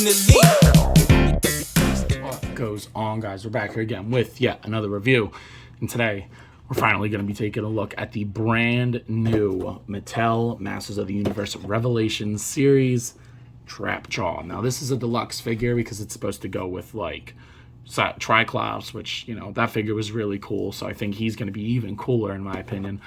What goes on, guys? We're back here again with yet another review, and today we're finally going to be taking a look at the brand new Mattel Masters of the Universe Revelations series Trapjaw. Now this is a deluxe figure because it's supposed to go with like Triclops, which, you know, that figure was really cool, so I think he's going to be even cooler in my opinion.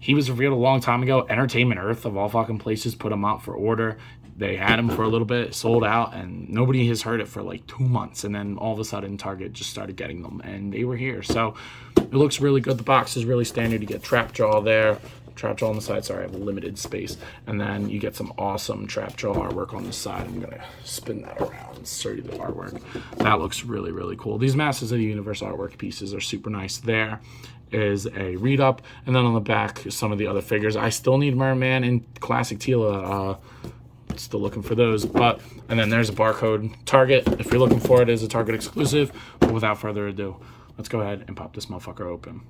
He was revealed a long time ago. Entertainment Earth of all fucking places put him out for order. They had him for a little bit, sold out, and nobody has heard it for like 2 months, and then all of a sudden Target just started getting them, and they were here. So it looks really good. The box is really standard. You get Trapjaw there, Trapjaw on the side. Sorry, I have a limited space. And then you get some awesome Trapjaw artwork on the side. I'm going to spin that around and show you the artwork. That looks really, really cool. These Masters of the Universe artwork pieces are super nice. There is a read-up. And then on the back, some of the other figures. I still need Merman and Classic Tila. Still looking for those. And then there's a barcode. Target, if you're looking for it, is a Target exclusive. But without further ado, let's go ahead and pop this motherfucker open.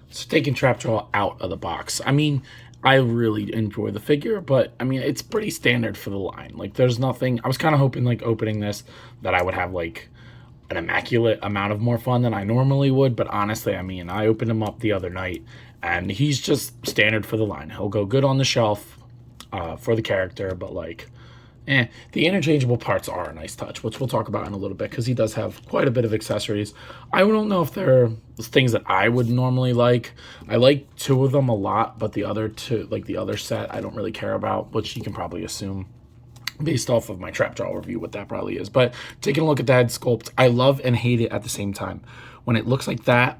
So taking Trapjaw out of the box, I mean, I really enjoy the figure, but I mean, it's pretty standard for the line. Like, there's nothing. I was kind of hoping, like, opening this, that I would have like an immaculate amount of more fun than I normally would. But honestly, I mean, I opened him up the other night, and he's just standard for the line. He'll go good on the shelf for the character, but like, the interchangeable parts are a nice touch, which we'll talk about in a little bit, because he does have quite a bit of accessories. I don't know if they're things that I would normally like. I like 2 of them a lot, but the other 2, like the other set, I don't really care about, which you can probably assume based off of my Trapjaw review what that probably is. But taking a look at the head sculpt, I love and hate it at the same time. When it looks like that,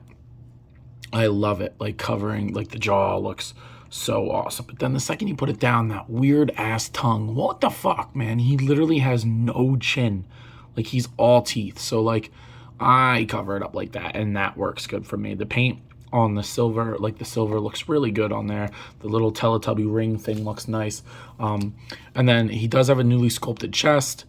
I love it. Like, covering, like, the jaw looks so awesome. But then the second you put it down, that weird ass tongue, what the fuck, man? He literally has no chin. Like, he's all teeth. So like, I cover it up like that, and that works good for me. The paint on the silver, like the silver, looks really good on there. The little Teletubby ring thing looks nice. And then he does have a newly sculpted chest.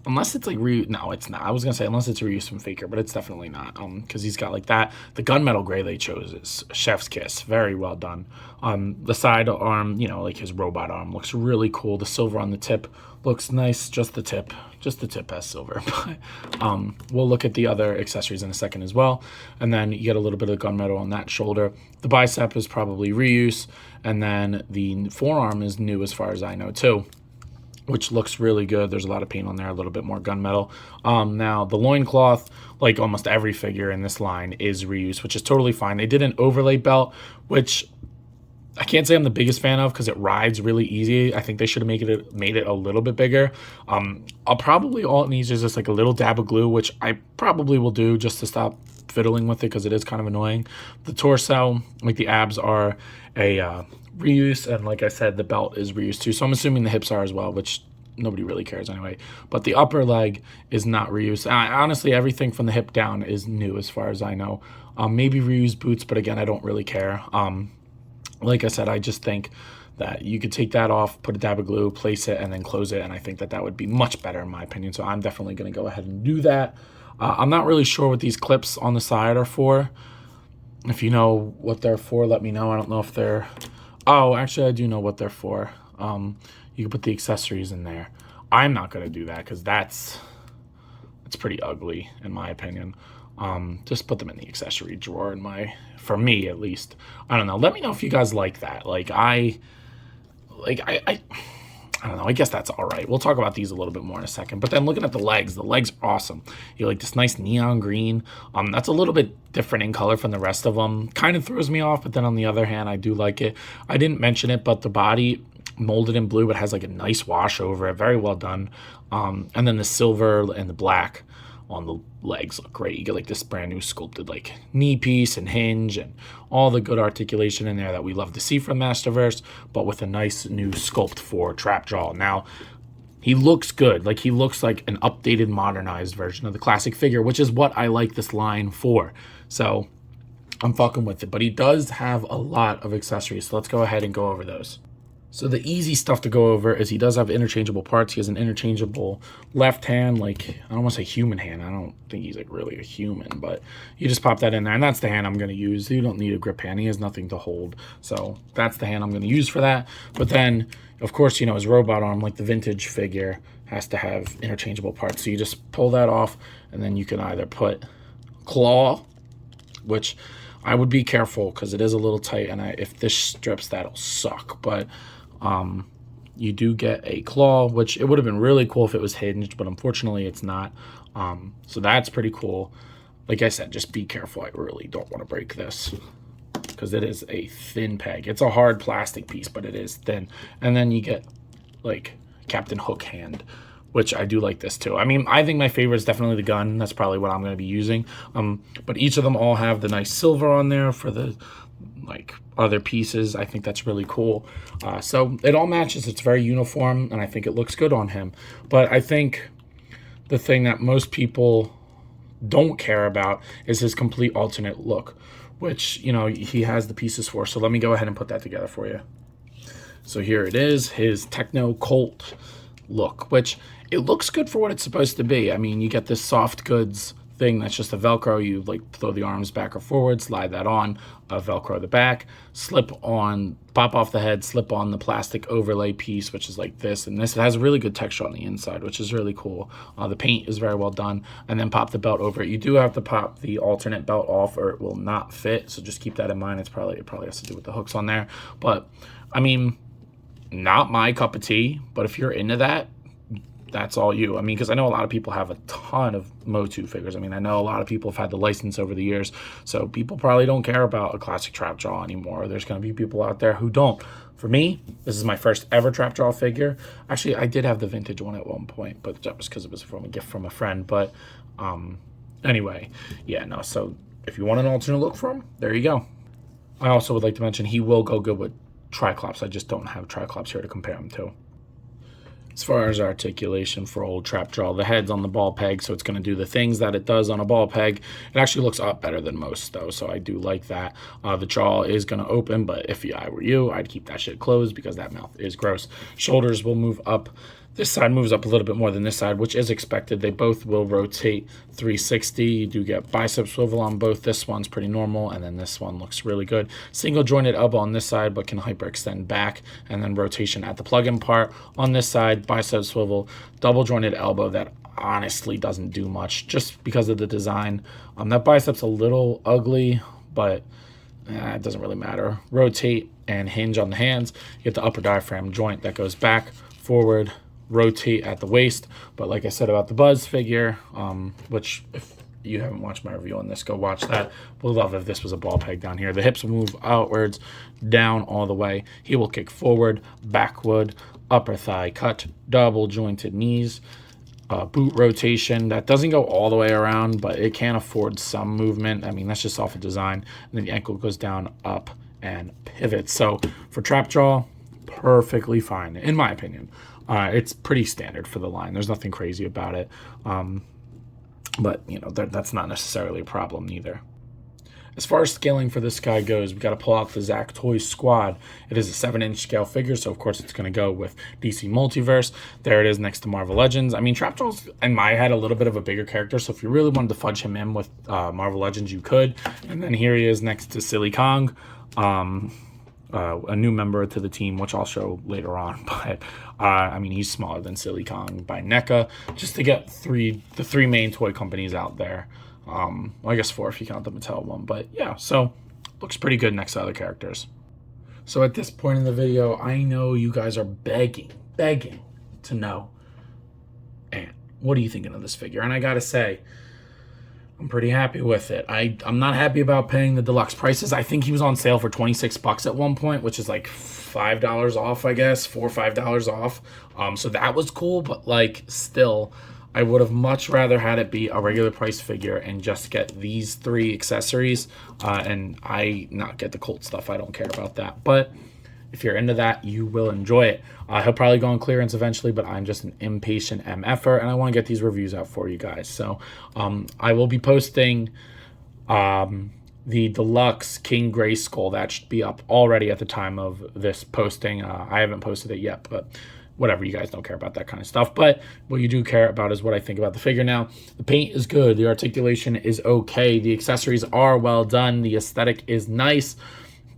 Unless it's like no, it's not. I was gonna say unless it's reused from Faker, but it's definitely not. Because he's got like that. The gunmetal gray they chose is chef's kiss. Very well done. The side arm, you know, like his robot arm, looks really cool. The silver on the tip looks nice. Just the tip has silver. But we'll look at the other accessories in a second as well. And then you get a little bit of gunmetal on that shoulder. The bicep is probably reuse, and then the forearm is new as far as I know too, which looks really good. There's a lot of paint on there, a little bit more gunmetal. Now, the loincloth, like almost every figure in this line, is reused, which is totally fine. They did an overlay belt, which I can't say I'm the biggest fan of because it rides really easy. I think they should have made it a little bit bigger. I'll probably, all it needs is just like a little dab of glue, which I probably will do just to stop fiddling with it because it is kind of annoying. The torso, like the abs, are a reuse, and like I said, the belt is reused too, so I'm assuming the hips are as well, which nobody really cares anyway. But the upper leg is not reused. Honestly, everything from the hip down is new as far as I know. Maybe reused boots, but again, I don't really care. Like I said, I just think that you could take that off, put a dab of glue, place it, and then close it, and I think that that would be much better in my opinion, so I'm definitely going to go ahead and do that. I'm not really sure what these clips on the side are for. If you know what they're for, let me know. I don't know if they're... Oh, actually, I do know what they're for. You can put the accessories in there. I'm not going to do that because that's pretty ugly, in my opinion. Just put them in the accessory drawer, for me, at least. I don't know. Let me know if you guys like that. I don't know. I guess that's all right. We'll talk about these a little bit more in a second. But then looking at the legs are awesome. You like this nice neon green. That's a little bit different in color from the rest of them. Kind of throws me off, but then on the other hand, I do like it. I didn't mention it, but the body molded in blue, but has like a nice wash over it. Very well done. And then the silver and the black on the legs look great. You get like this brand new sculpted like knee piece and hinge and all the good articulation in there that we love to see from Masterverse, but with a nice new sculpt for Trapjaw. Now, he looks good. Like, he looks like an updated, modernized version of the classic figure, which is what I like this line for. So I'm fucking with it. But he does have a lot of accessories, so let's go ahead and go over those. So the easy stuff to go over is he does have interchangeable parts. He has an interchangeable left hand, like, I don't want to say human hand. I don't think he's like really a human, but you just pop that in there, and that's the hand I'm going to use. You don't need a grip hand. He has nothing to hold. So that's the hand I'm going to use for that. But then, of course, you know, his robot arm, like the vintage figure, has to have interchangeable parts. So you just pull that off, and then you can either put claw, which I would be careful because it is a little tight, and if this strips, that'll suck. But you do get a claw, which it would have been really cool if it was hinged, but unfortunately it's not. So that's pretty cool. Like I said, just be careful. I really don't want to break this because it is a thin peg. It's a hard plastic piece, but it is thin. And then you get like Captain Hook hand, which I do like this too. I mean, I think my favorite is definitely the gun. That's probably what I'm going to be using. But each of them all have the nice silver on there for the like other pieces. I think that's really cool. So it all matches. It's very uniform, and I think it looks good on him. But I think the thing that most people don't care about is his complete alternate look, which, you know, he has the pieces for. So let me go ahead and put that together for you. So here it is, his Techno Colt look, which it looks good for what it's supposed to be. I mean, you get this soft goods thing that's just a Velcro. You like throw the arms back or forward, slide that on, Velcro the back, slip on, pop off the head, slip on the plastic overlay piece, which is like this. And this, it has a really good texture on the inside, which is really cool. The paint is very well done. And then pop the belt over it. You do have to pop the alternate belt off or it will not fit. So just keep that in mind. It probably has to do with the hooks on there. But I mean, not my cup of tea, but if you're into that, that's all you. I mean, because I know a lot of people have a ton of Motu figures. I mean, I know a lot of people have had the license over the years, so people probably don't care about a classic Trapjaw anymore. There's going to be people out there who don't. For me, this is my first ever Trapjaw figure. Actually, I did have the vintage one at one point, but that was because it was from a gift from a friend. But anyway, yeah, no, so if you want an alternate look for him, there you go. I also would like to mention he will go good with Triclops. I just don't have Triclops here to compare him to. As far as articulation for old Trapjaw, the head's on the ball peg, so it's going to do the things that it does on a ball peg. It actually looks up better than most, though, so I do like that. The jaw is going to open, but if I were you, I'd keep that shit closed because that mouth is gross. Shoulders will move up. This side moves up a little bit more than this side, which is expected. They both will rotate 360. You do get bicep swivel on both. This one's pretty normal, and then this one looks really good. Single jointed elbow on this side, but can hyperextend back, and then rotation at the plug-in part. On this side, bicep swivel, double jointed elbow that honestly doesn't do much just because of the design. That bicep's a little ugly, but it doesn't really matter. Rotate and hinge on the hands. You get the upper diaphragm joint that goes back, forward, rotate at the waist. But like I said about the Buzz figure, which if you haven't watched my review on this, go watch that. We'll love if this was a ball peg down here. The hips will move outwards, down all the way. He will kick forward, backward, upper thigh cut, double jointed knees, boot rotation. That doesn't go all the way around, but it can afford some movement. I mean, that's just off of design. And then the ankle goes down, up, and pivots. So for Trapjaw, perfectly fine, in my opinion. It's pretty standard for the line. There's nothing crazy about it. But, you know, that's not necessarily a problem either. As far as scaling for this guy goes, we got to pull out the Zach Toys Squad. It is a 7-inch scale figure, so of course it's going to go with DC Multiverse. There it is next to Marvel Legends. I mean, Trapjaw's, in my head, a little bit of a bigger character, so if you really wanted to fudge him in with Marvel Legends, you could. And then here he is next to Silly Kong. A new member to the team, which I'll show later on. But I mean, he's smaller than Silly Kong by NECA, just to get the three main toy companies out there. Well, I guess 4 if you count the Mattel one, but yeah, so looks pretty good next to other characters. So at this point in the video, I know you guys are begging to know, and what are you thinking of this figure? And I gotta say, I'm pretty happy with it. I'm not happy about paying the deluxe prices. I think he was on sale for 26 bucks at one point, which is like $5 off, I guess, $4 or $5 off. So that was cool, but like still, I would have much rather had it be a regular price figure and just get these 3 accessories, and I not get the Colt stuff. I don't care about that. But if you're into that, you will enjoy it. He'll probably go on clearance eventually, but I'm just an impatient MFer, and I want to get these reviews out for you guys. So I will be posting the Deluxe King Grayskull. That should be up already at the time of this posting. I haven't posted it yet, but whatever, you guys don't care about that kind of stuff. But what you do care about is what I think about the figure now. The paint is good. The articulation is okay. The accessories are well done. The aesthetic is nice.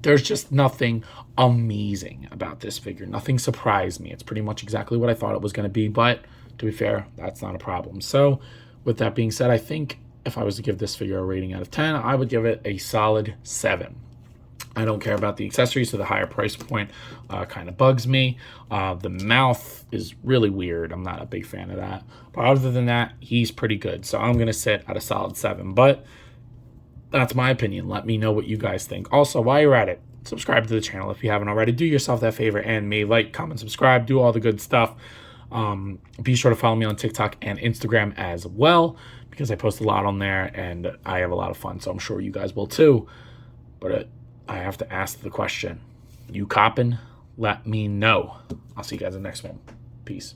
There's just nothing amazing about this figure. Nothing surprised me. It's pretty much exactly what I thought it was going to be, but to be fair, that's not a problem. So with that being said, I think if I was to give this figure a rating out of 10, I would give it a solid 7. I don't care about the accessories, so the higher price point kind of bugs me. The mouth is really weird. I'm not a big fan of that. But other than that, he's pretty good. So I'm going to sit at a solid 7. But that's my opinion. Let me know what you guys think. Also, while you're at it, subscribe to the channel if you haven't already. Do yourself that favor and like, comment, subscribe, do all the good stuff. Be sure to follow me on TikTok and Instagram as well, because I post a lot on there and I have a lot of fun. So I'm sure you guys will too. But I have to ask the question. You coppin'? Let me know. I'll see you guys in the next one. Peace.